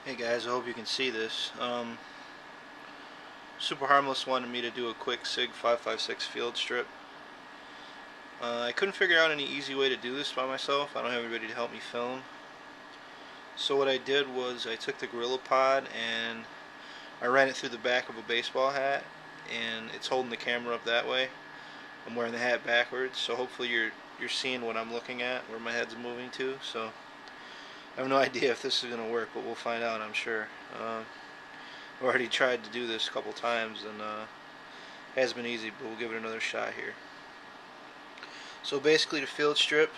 Hey guys, I hope you can see this. Super Harmless wanted me to do a quick SIG 556 field strip. I couldn't figure out any easy way to do this by myself. I don't have anybody to help me film. So what I did was I took the Gorilla Pod and I ran it through the back of a baseball hat, and it's holding the camera up that way. I'm wearing the hat backwards, so hopefully you're seeing what I'm looking at, where my head's moving to. So I have no idea if this is gonna work, but we'll find out, I'm sure. I've already tried to do this a couple times, and it hasn't been easy, but we'll give it another shot here. So basically, to field strip,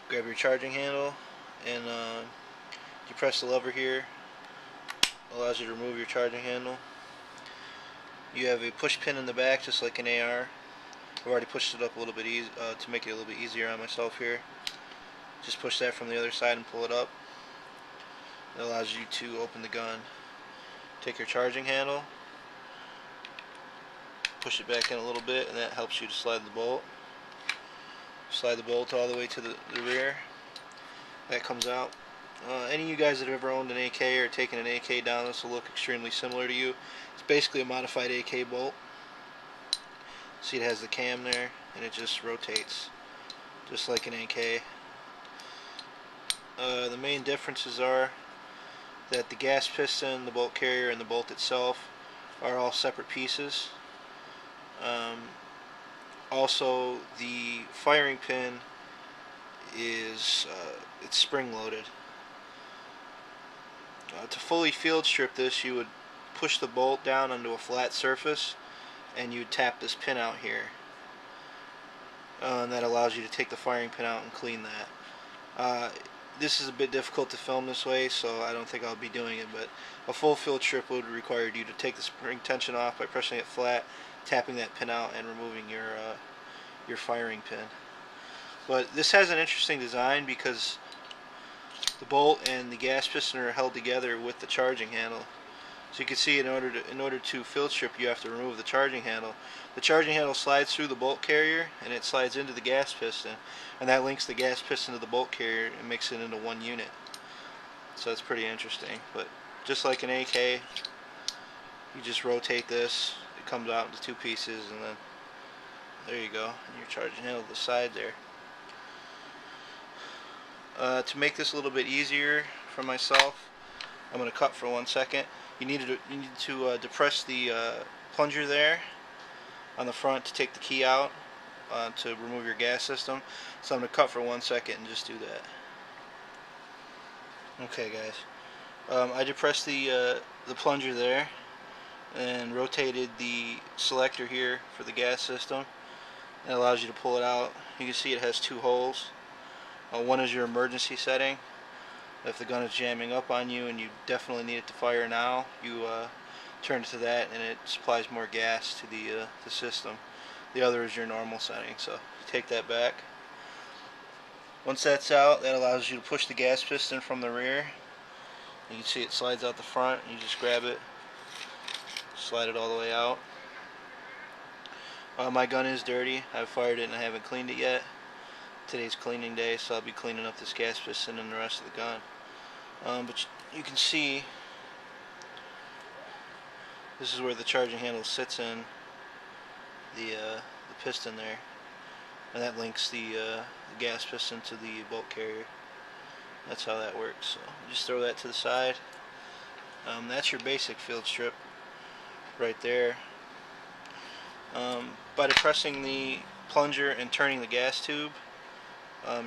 grab your charging handle, and you press the lever here. It allows you to remove your charging handle. You have a push pin in the back, just like an AR. I've already pushed it up a little bit to make it a little bit easier on myself here. Just push that from the other side and pull it up. It allows you to open the gun. Take your charging handle, push it back in a little bit, and that helps you to slide the bolt. Slide the bolt all the way to the rear. That comes out. Any of you guys that have ever owned an AK or taken an AK down, this will look extremely similar to you. It's basically a modified AK bolt. See, it has the cam there, and it just rotates, just like an AK. The main differences are that the gas piston, the bolt carrier, and the bolt itself are all separate pieces. Also, the firing pin is it's spring loaded. To fully field strip this, you would push the bolt down onto a flat surface, and you'd tap this pin out here. And that allows you to take the firing pin out and clean that. This is a bit difficult to film this way, so I don't think I'll be doing it, but a full field strip would require you to take the spring tension off by pressing it flat, tapping that pin out, and removing your firing pin. But this has an interesting design because the bolt and the gas piston are held together with the charging handle. So you can see in order to field strip, you have to remove the charging handle. The charging handle slides through the bolt carrier, and it slides into the gas piston, and that links the gas piston to the bolt carrier and makes it into one unit. So that's pretty interesting. But just like an AK, you just rotate this. It comes out into two pieces, and then there you go. And your charging handle to the side there. To make this a little bit easier for myself, I'm going to cut for 1 second. You need to depress the plunger there on the front to take the key out to remove your gas system. So I'm going to cut for 1 second and just do that. Okay, guys. I depressed the plunger there and rotated the selector here for the gas system. It allows you to pull it out. You can see it has two holes. One is your emergency setting. If the gun is jamming up on you and you definitely need it to fire now, you turn it to that, and it supplies more gas to the system. The other is your normal setting, so you take that back. Once that's out, that allows you to push the gas piston from the rear. You can see it slides out the front, and you just grab it, slide it all the way out. My gun is dirty. I've fired it and I haven't cleaned it yet. Today's cleaning day, so I'll be cleaning up this gas piston and the rest of the gun. But you can see this is where the charging handle sits in the piston there, and that links the gas piston to the bolt carrier. That's how that works. So just throw that to the side. That's your basic field strip right there. By depressing the plunger and turning the gas tube,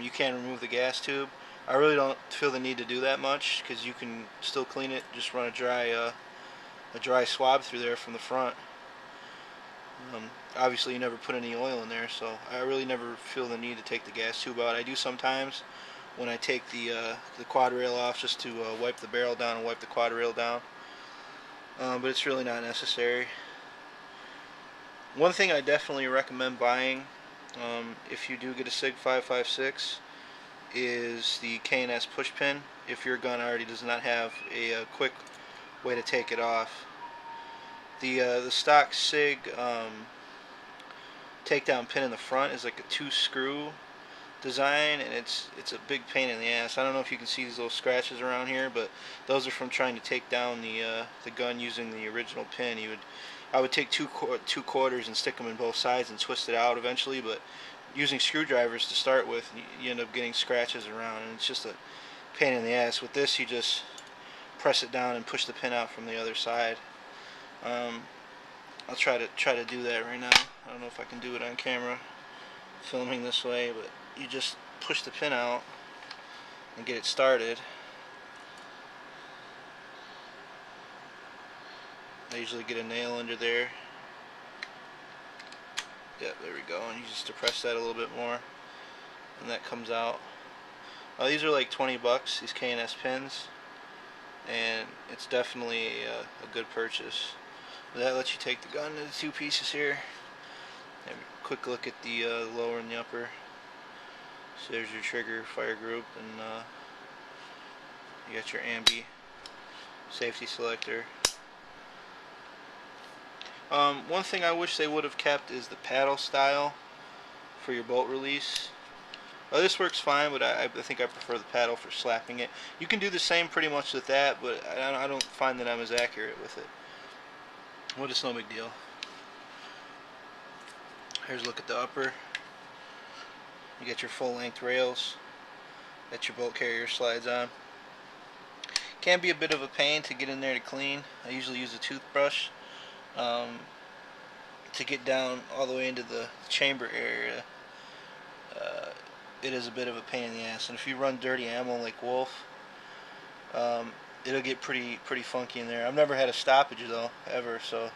you can remove the gas tube. I really don't feel the need to do that much because you can still clean it. Just run a dry swab through there from the front. Obviously, you never put any oil in there, so I really never feel the need to take the gas tube out. I do sometimes when I take the quad rail off, just to wipe the barrel down and wipe the quad rail down. But it's really not necessary. One thing I definitely recommend buying, if you do get a SIG 556, is the K&S push pin, if your gun already does not have a quick way to take it off. The stock SIG takedown pin in the front is like a 2-screw design, and it's a big pain in the ass. I don't know if you can see these little scratches around here, but those are from trying to take down the gun using the original pin. I would take two quarters and stick them in both sides and twist it out eventually, but using screwdrivers to start with, you end up getting scratches around, and it's just a pain in the ass. With this, you just press it down and push the pin out from the other side. I'll try to do that right now. I don't know if I can do it on camera filming this way, but you just push the pin out and get it started. I usually get a nail under there. Yep, there we go. And you just depress that a little bit more, and that comes out. These are like 20 bucks, these K&S pins, and it's definitely a good purchase. That lets you take the gun into the two pieces here. Have a quick look at the lower and the upper. So there's your trigger, fire group, and you got your ambi safety selector. One thing I wish they would have kept is the paddle style for your bolt release. This works fine, but I think I prefer the paddle for slapping it. You can do the same pretty much with that, but I don't find that I'm as accurate with it. Well, it's no big deal. Here's a look at the upper. You get your full length rails that your bolt carrier slides on. Can be a bit of a pain to get in there to clean. I usually use a toothbrush to get down all the way into the chamber area. It is a bit of a pain in the ass, and if you run dirty ammo like Wolf, it'll get pretty funky in there. I've never had a stoppage though, ever. So,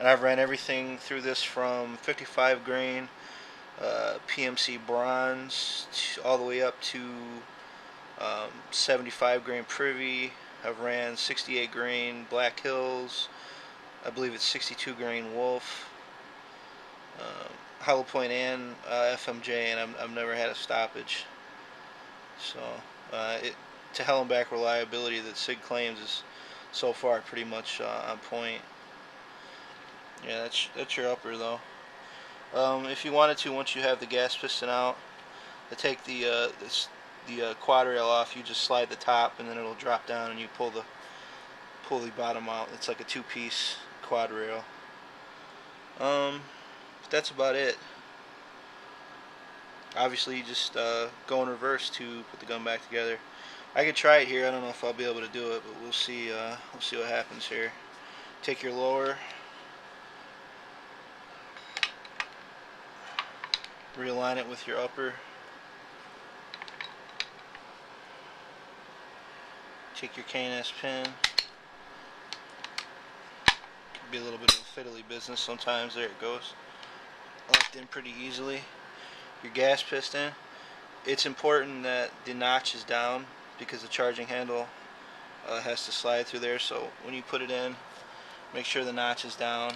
and I've ran everything through this from 55 grain PMC bronze all the way up to 75 grain privy. I've ran 68 grain Black Hills. I believe it's 62 grain Wolf, hollow point, and FMJ, and I've never had a stoppage. So to hell and back reliability that SIG claims is so far pretty much on point. Yeah, that's your upper though. If you wanted to, once you have the gas piston out, to take the quad rail off, you just slide the top and then it'll drop down and you pull the bottom out. It's like a two-piece quad rail. But that's about it. Obviously, you just go in reverse to put the gun back together. I could try it here. I don't know if I'll be able to do it, but we'll see. We'll see what happens here. Take your lower, realign it with your upper. Take your K&S pin. Could be a little bit of a fiddly business sometimes. There it goes. Locked in pretty easily. Your gas piston. It's important that the notch is down because the charging handle has to slide through there. So when you put it in, make sure the notch is down.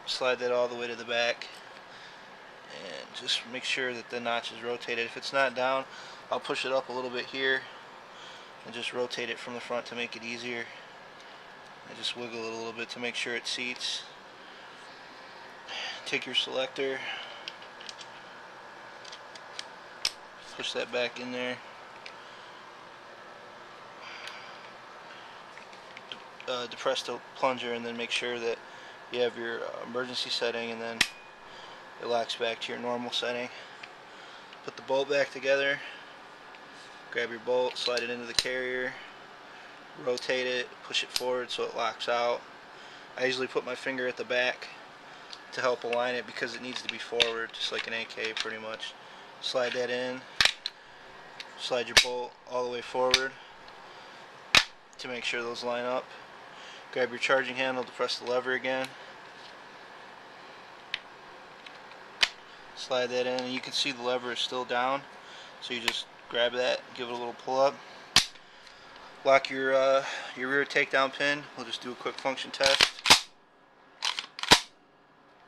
Slide that all the way to the back, and just make sure that the notch is rotated. If it's not down, I'll push it up a little bit here and just rotate it from the front to make it easier. I just wiggle it a little bit to make sure it seats. Take your selector, push that back in there, depress the plunger, and then make sure that you have your emergency setting, and then it locks back to your normal setting. Put the bolt back together, grab your bolt, slide it into the carrier, rotate it, push it forward so it locks out. I usually put my finger at the back to help align it because it needs to be forward, just like an AK pretty much. Slide that in, slide your bolt all the way forward to make sure those line up. Grab your charging handle, depress the lever again, slide that in, and you can see the lever is still down, so you just grab that, give it a little pull up. Lock your rear takedown pin. We'll just do a quick function test.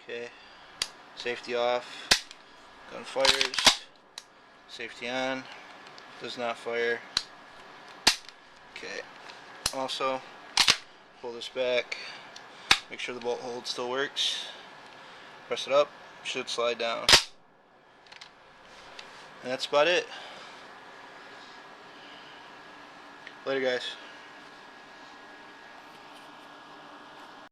Okay, safety off, gun fires, safety on, does not fire. Okay, also pull this back, make sure the bolt hold still works, press it up, should slide down. And that's about it. Later, guys.